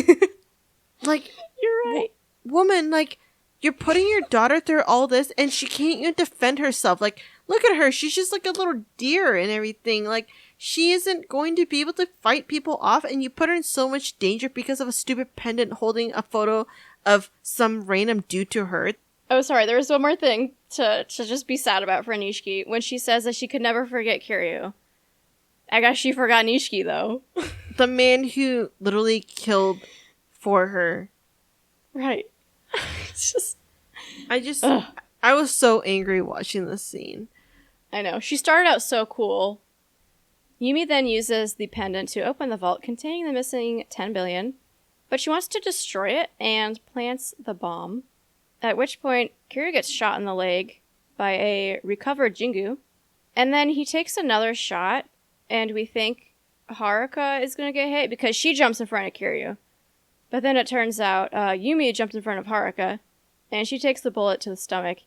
You're right. Woman, like, you're putting your daughter through all this and she can't even defend herself. Like, look at her. She's just like a little deer and everything. Like, she isn't going to be able to fight people off, and you put her in so much danger because of a stupid pendant holding a photo of some random dude to her. Oh, sorry, there was one more thing to just be sad about for Nishiki. When she says that she could never forget Kiryu. I guess she forgot Nishiki, though. The man who literally killed for her. Right. It's just... I was so angry watching this scene. I know. She started out so cool. Yumi then uses the pendant to open the vault containing the missing 10 billion, but she wants to destroy it and plants the bomb. At which point, Kiryu gets shot in the leg by a recovered Jingu, and then he takes another shot, and we think Haruka is going to get hit because she jumps in front of Kiryu. But then it turns out Yumi jumped in front of Haruka, and she takes the bullet to the stomach.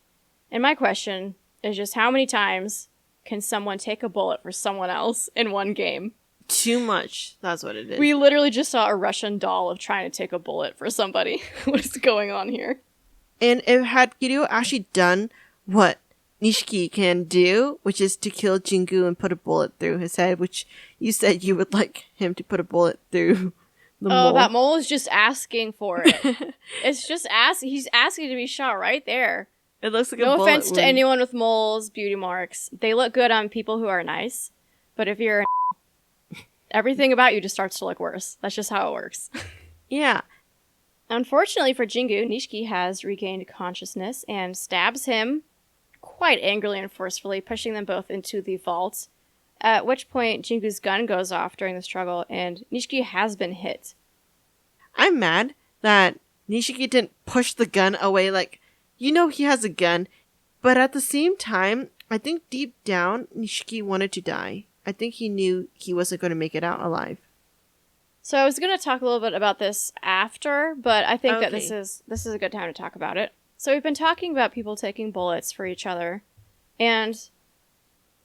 And my question is just, how many times can someone take a bullet for someone else in one game? Too much. That's what it is. We literally just saw a Russian doll of trying to take a bullet for somebody. What is going on here? And if had Kiryu actually done what Nishiki can do, which is to kill Jingu and put a bullet through his head, which you said you would like him to put a bullet through the mole. Oh, that mole is just asking for it. It's just he's asking to be shot right there. It looks like a No bullet offense to wound. anyone with moles, beauty marks. They look good on people who are nice. But if you're everything about you just starts to look worse. That's just how it works. Yeah. Unfortunately for Jingu, Nishiki has regained consciousness and stabs him quite angrily and forcefully, pushing them both into the vault. At which point, Jingu's gun goes off during the struggle, and Nishiki has been hit. I'm mad that Nishiki didn't push the gun away. Like, you know he has a gun. But at the same time, I think deep down, Nishiki wanted to die. I think he knew he wasn't going to make it out alive. So I was going to talk a little bit about this after, but I think that Okay. this is a good time to talk about it. So we've been talking about people taking bullets for each other, and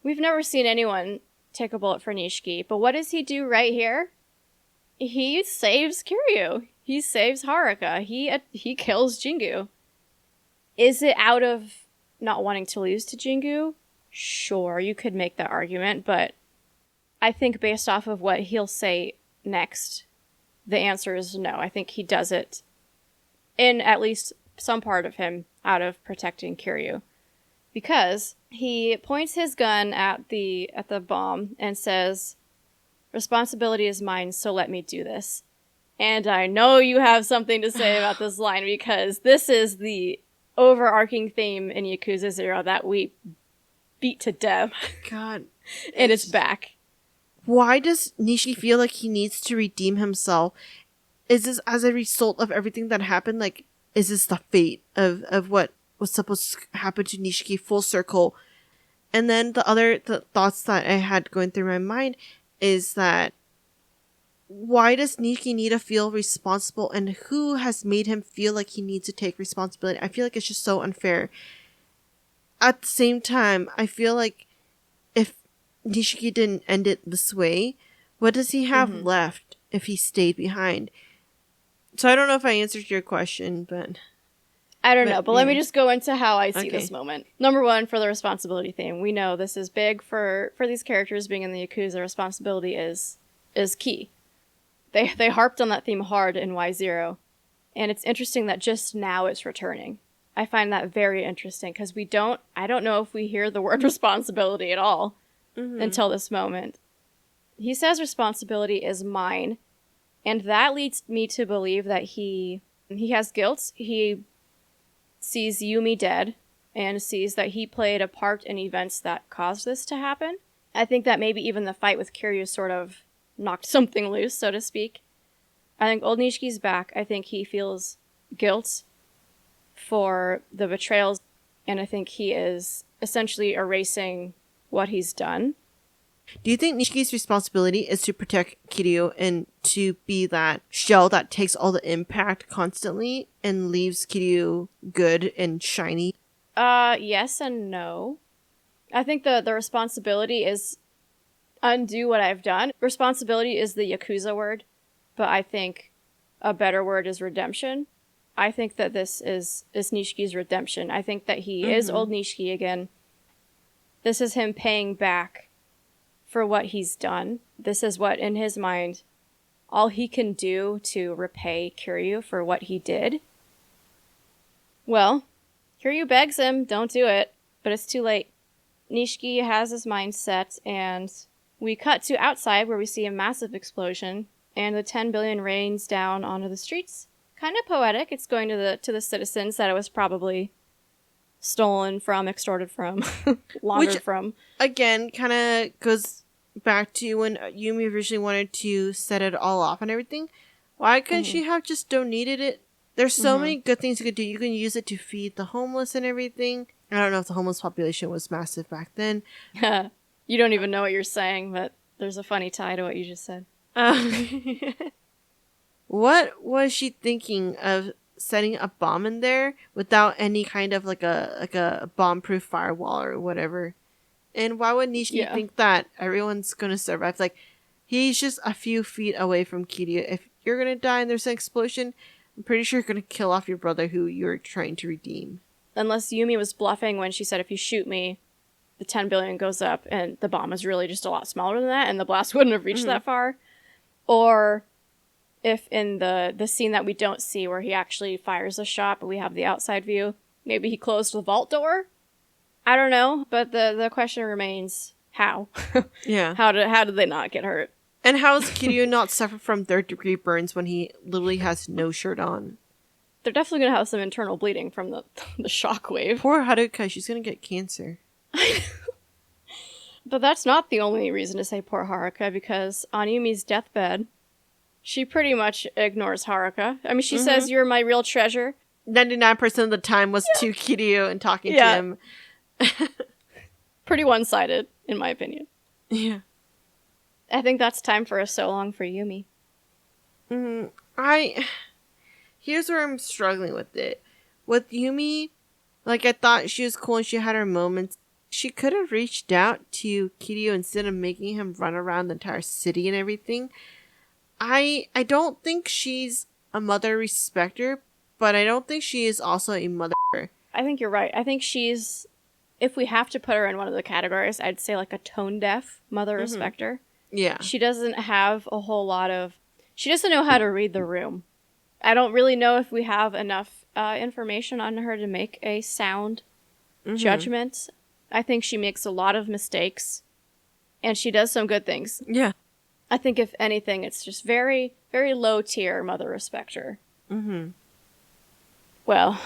we've never seen anyone take a bullet for Nishiki, but what does he do right here? He saves Kiryu. He saves Haruka. He kills Jingu. Is it out of not wanting to lose to Jingu? Sure, you could make that argument, but I think based off of what he'll say next, the answer is no. I think he does it in at least some part of him out of protecting Kiryu. Because he points his gun at the bomb and says, "Responsibility is mine, so let me do this." And I know you have something to say about this line, because this is the overarching theme in Yakuza 0 that we beat to death. God. And it's back. Why does Nishi feel like he needs to redeem himself? Is this as a result of everything that happened? Like, is this the fate of what was supposed to happen to Nishiki full circle? And then the thoughts that I had going through my mind is that why does Nishiki need to feel responsible, and who has made him feel like he needs to take responsibility? I feel like it's just so unfair. At the same time, I feel like if Nishiki didn't end it this way, what does he have left if he stayed behind? So I don't know if I answered your question, but I don't know, but yeah. let me just go into how I see Okay. this moment. Number one, for the responsibility theme. We know this is big for these characters being in the Yakuza. Responsibility is key. They harped on that theme hard in Y0. And it's interesting that just now it's returning. I find that very interesting because I don't know if we hear the word responsibility at all until this moment. He says responsibility is mine, and that leads me to believe that he has guilt. He sees Yumi dead and sees that he played a part in events that caused this to happen. I think that maybe even the fight with Kiryu sort of knocked something loose, so to speak. I think Old Nishiki's back. I think he feels guilt for the betrayals, and I think he is essentially erasing what he's done. Do you think Nishiki's responsibility is to protect Kiryu and to be that shell that takes all the impact constantly and leaves Kiryu good and shiny? Yes and no. I think the responsibility is undo what I've done. Responsibility is the Yakuza word, but I think a better word is redemption. I think that this is Nishiki's redemption. I think that he is Old Nishiki again. This is him paying back for what he's done. This is what, in his mind, all he can do to repay Kiryu for what he did. Well, Kiryu begs him, don't do it, but it's too late. Nishiki has his mind set, and we cut to outside where we see a massive explosion, and the 10 billion rains down onto the streets. Kind of poetic. It's going to the citizens that it was probably stolen from, extorted from, laundered from. Again, kind of goes back to when Yumi originally wanted to set it all off and everything. Why couldn't she have just donated it? There's so many good things you could do. You can use it to feed the homeless and everything. I don't know if the homeless population was massive back then. You don't even know what you're saying, but there's a funny tie to what you just said. What was she thinking of setting a bomb in there without any kind of like a bomb-proof firewall or whatever? And why would Nishiki think that everyone's gonna survive? Like, he's just a few feet away from Kiryu. If you're gonna die and there's an explosion, I'm pretty sure you're gonna kill off your brother who you're trying to redeem. Unless Yumi was bluffing when she said, if you shoot me, the 10 billion goes up, and the bomb is really just a lot smaller than that, and the blast wouldn't have reached that far. Or if in the scene that we don't see where he actually fires a shot, but we have the outside view, maybe he closed the vault door? I don't know, but the question remains, how? Yeah. How did they not get hurt? And how does Kiryu not suffer from third-degree burns when he literally has no shirt on? They're definitely going to have some internal bleeding from the shockwave. Poor Haruka, she's going to get cancer. But that's not the only reason to say poor Haruka, because on Yumi's deathbed, she pretty much ignores Haruka. I mean, she says, you're my real treasure. 99% of the time was to Kiryu and talking to him. Pretty one-sided, in my opinion. Yeah. I think that's time for a so long for Yumi. Here's where I'm struggling with it. With Yumi, like, I thought she was cool and she had her moments. She could have reached out to Kiryu instead of making him run around the entire city and everything. I don't think she's a mother respecter, but I don't think she is also a mother. I think you're right. I think she's, if we have to put her in one of the categories, I'd say like a tone-deaf mother respecter. Yeah. She doesn't have a whole lot of... She doesn't know how to read the room. I don't really know if we have enough information on her to make a sound judgment. I think she makes a lot of mistakes, and she does some good things. Yeah. I think if anything, it's just very, very low tier mother respecter. Well,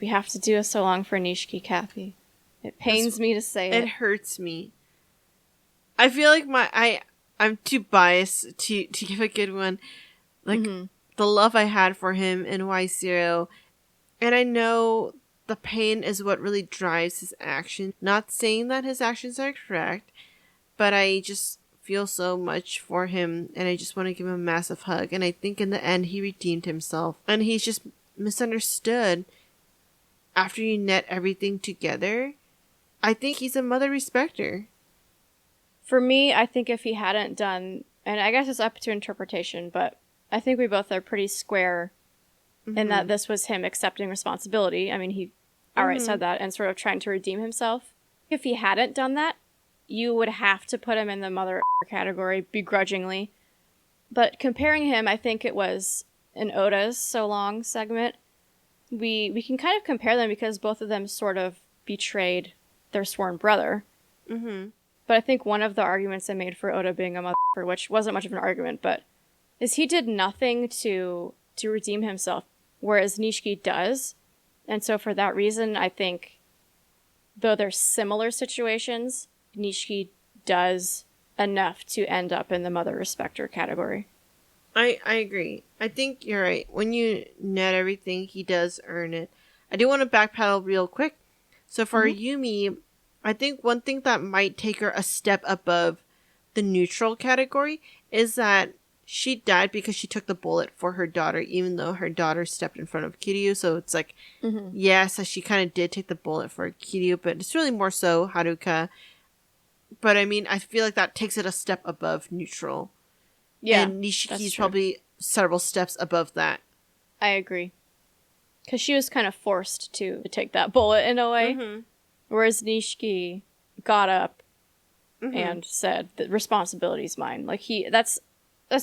we have to do a so long for Nishiki, Kathy. It pains me to say it. It hurts me. I feel like I'm too biased to give a good one. Like, the love I had for him in Y0, and I know the pain is what really drives his action. Not saying that his actions are correct, but I just feel so much for him, and I just want to give him a massive hug. And I think in the end, he redeemed himself, and he's just misunderstood. After you net everything together, I think he's a mother respecter. For me, I think if he hadn't done, and I guess it's up to interpretation, but I think we both are pretty square in that this was him accepting responsibility. I mean, he outright said that and sort of trying to redeem himself. If he hadn't done that, you would have to put him in the mother category begrudgingly. But comparing him, I think it was in Oda's So Long segment. we can kind of compare them because both of them sort of betrayed their sworn brother. Mm-hmm. But I think one of the arguments I made for Oda being a motherfucker, which wasn't much of an argument, but is he did nothing to redeem himself, whereas Nishiki does. And so for that reason, I think, though they're similar situations, Nishiki does enough to end up in the mother respecter category. I agree. I think you're right. When you net everything, he does earn it. I do want to backpedal real quick. So for Yumi, I think one thing that might take her a step above the neutral category is that she died because she took the bullet for her daughter, even though her daughter stepped in front of Kiryu. So it's like, yes, she kind of did take the bullet for Kiryu, but it's really more so Haruka. But I mean, I feel like that takes it a step above neutral. Yeah, and Nishiki's probably several steps above that. I agree. Because she was kind of forced to take that bullet in a way. Whereas Nishiki got up and said, the responsibility's mine. Like, that's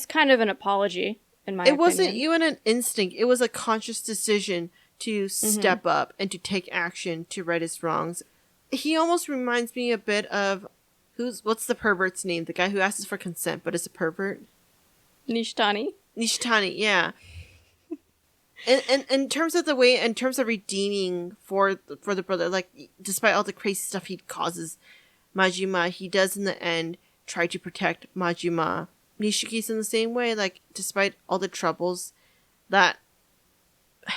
kind of an apology, in my opinion. It wasn't even an instinct. It was a conscious decision to step up and to take action to right his wrongs. He almost reminds me a bit of, what's the pervert's name? The guy who asks for consent, but is a pervert? Nishitani, yeah. And in terms of redeeming for the brother, like, despite all the crazy stuff he causes Majima, he does in the end try to protect Majima. Nishiki's in the same way, like, despite all the troubles that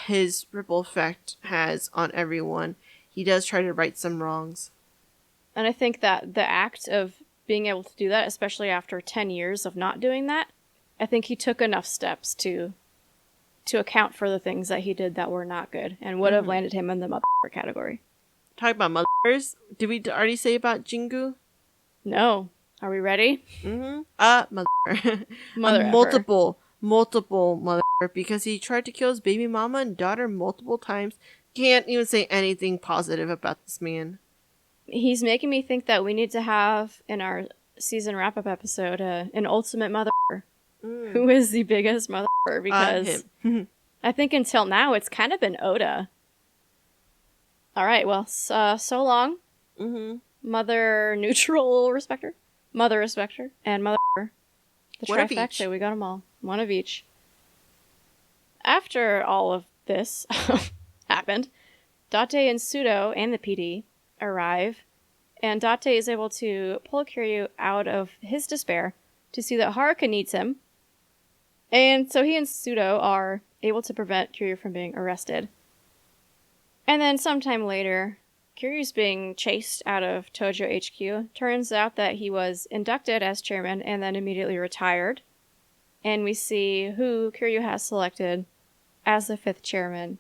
his ripple effect has on everyone, he does try to right some wrongs. And I think that the act of being able to do that, especially after 10 years of not doing that, I think he took enough steps to account for the things that he did that were not good and would have landed him in the motherfucker category. Talk about mothers. Did we already say about Jingu? No. Are we ready? Mother. Multiple mother, because he tried to kill his baby mama and daughter multiple times. Can't even say anything positive about this man. He's making me think that we need to have, in our season wrap-up episode, an ultimate mother. Who is the biggest motherfucker? Because I think until now it's kind of been Oda. All right, well, so long. Mother neutral respecter, mother respecter, and mother. The trifecta, we got them all. One of each. After all of this happened, Date and Pseudo and the PD arrive, and Date is able to pull Kiryu out of his despair to see that Haruka needs him. And so he and Pseudo are able to prevent Kiryu from being arrested. And then sometime later, Kiryu's being chased out of Tojo HQ. Turns out that he was inducted as chairman and then immediately retired. And we see who Kiryu has selected as the 5th chairman.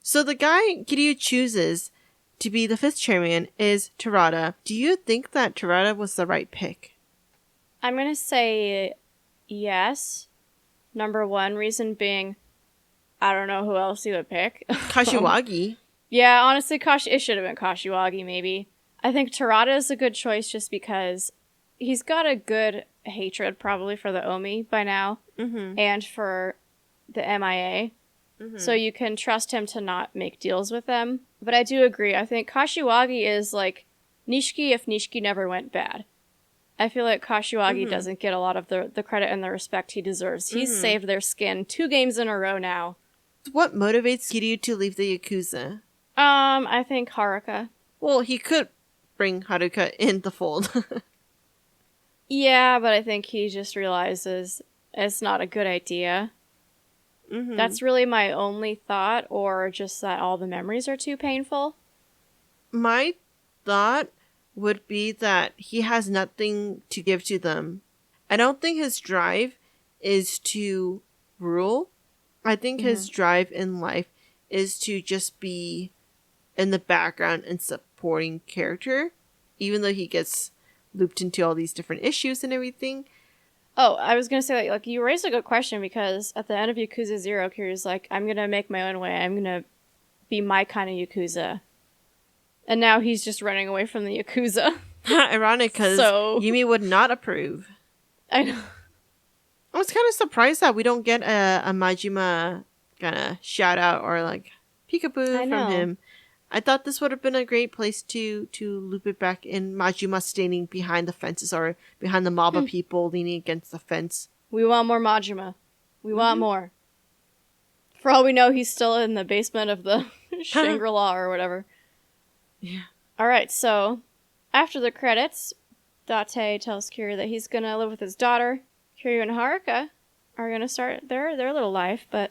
So the guy Kiryu chooses to be the 5th chairman is Terada. Do you think that Terada was the right pick? I'm going to say yes. Number one reason being, I don't know who else he would pick. Kashiwagi. Yeah, honestly, it should have been Kashiwagi, maybe. I think Terada is a good choice just because he's got a good hatred probably for the Omi by now and for the MIA. So you can trust him to not make deals with them. But I do agree. I think Kashiwagi is like Nishiki if Nishiki never went bad. I feel like Kashiwagi doesn't get a lot of the credit and the respect he deserves. He's saved their skin 2 games in a row now. What motivates Kiryu to leave the Yakuza? I think Haruka. Well, he could bring Haruka in the fold. Yeah, but I think he just realizes it's not a good idea. That's really my only thought, or just that all the memories are too painful. My thought would be that he has nothing to give to them. I don't think his drive is to rule. I think his drive in life is to just be in the background and supporting character, even though he gets looped into all these different issues and everything. Oh, I was going to say, like, you raised a good question, because at the end of Yakuza 0, Kiryu's like, I'm going to make my own way. I'm going to be my kind of Yakuza. And now he's just running away from the Yakuza. Ironic, because Yumi would not approve. I know. I was kind of surprised that we don't get a Majima kind of shout out or like peekaboo I know. from him. I thought this would have been a great place to loop it back in Majima standing behind the fences or behind the mob of people leaning against the fence. We want more Majima. We want more. For all we know, he's still in the basement of the Shangri-La or whatever. Yeah. Alright, so after the credits, Date tells Kiryu that he's gonna live with his daughter. Kiryu and Haruka are gonna start their little life, but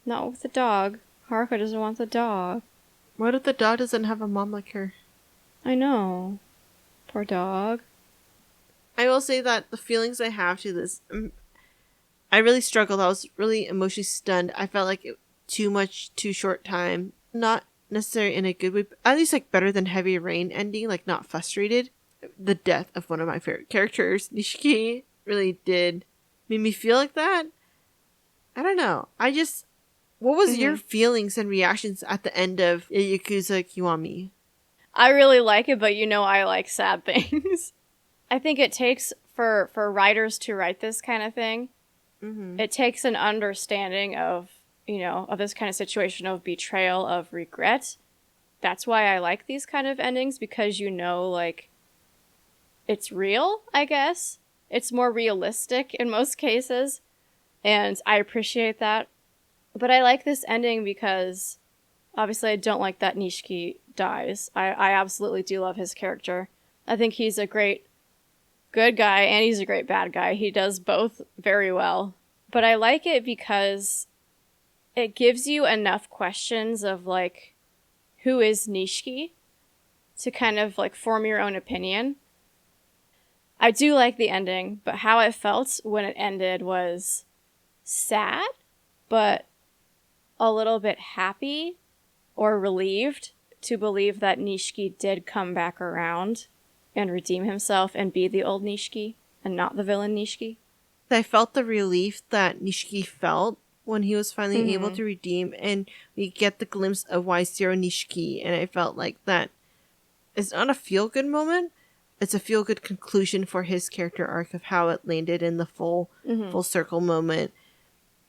not with the dog. Haruka doesn't want the dog. What if the dog doesn't have a mom like her? I know. Poor dog. I will say that the feelings I have to this, I really struggled. I was really emotionally stunned. I felt like too much, too short time. Not necessarily in a good way, but at least like better than Heavy Rain ending, like not frustrated. The death of one of my favorite characters, Nishiki, really made me feel like that. I don't know. What was your feelings and reactions at the end of Yakuza Kiwami? I really like it, but I like sad things. I think it takes, for writers to write this kind of thing, it takes an understanding of, of this kind of situation of betrayal, of regret. That's why I like these kind of endings, because it's real, I guess. It's more realistic in most cases, and I appreciate that. But I like this ending because, obviously, I don't like that Nishiki dies. I absolutely do love his character. I think he's a great good guy, and he's a great bad guy. He does both very well. But I like it because it gives you enough questions of, who is Nishiki? To kind of, form your own opinion. I do like the ending, but how I felt when it ended was sad, but a little bit happy or relieved to believe that Nishiki did come back around and redeem himself and be the old Nishiki and not the villain Nishiki. I felt the relief that Nishiki felt when he was finally able to redeem, and we get the glimpse of why Zero Nishiki, and I felt like that it's not a feel-good moment, it's a feel-good conclusion for his character arc of how it landed in the full circle moment.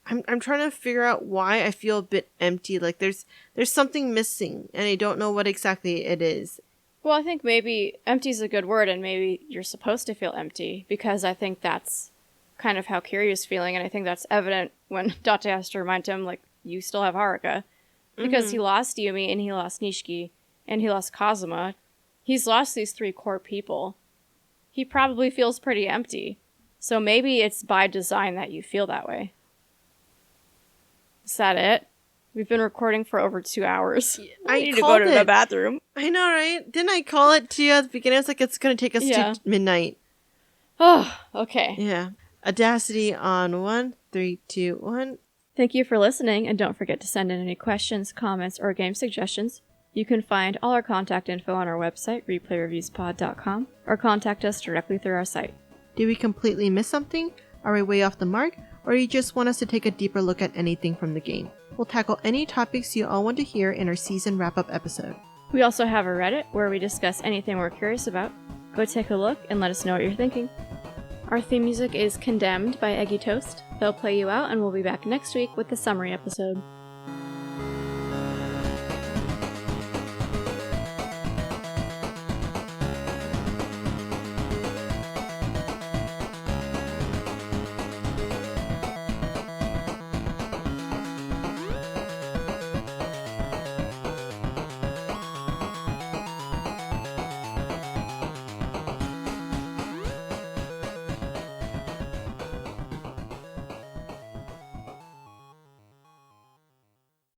I'm trying to figure out why I feel a bit empty. Like there's something missing, and I don't know what exactly it is. Well, I think maybe empty is a good word, and maybe you're supposed to feel empty, because I think that's kind of how Kiryu's feeling, and I think that's evident when Date has to remind him, you still have Haruka. Because he lost Yumi, and he lost Nishiki, and he lost Kazuma. He's lost these 3 core people. He probably feels pretty empty. So maybe it's by design that you feel that way. Is that it? We've been recording for over 2 hours. I need to go to the bathroom. I know, right? Didn't I call it to you at the beginning? I was like, it's going to take us to midnight. Oh, okay. Yeah. Audacity on 1, 3, 2, 1. Thank you for listening, and don't forget to send in any questions, comments, or game suggestions. You can find all our contact info on our website, replayreviewspod.com, or contact us directly through our site. Did we completely miss something? Are we way off the mark? Or you just want us to take a deeper look at anything from the game? We'll tackle any topics you all want to hear in our season wrap-up episode. We also have a Reddit where we discuss anything we're curious about. Go take a look and let us know what you're thinking. Our theme music is Condemned by Eggy Toast. They'll play you out, and we'll be back next week with the summary episode.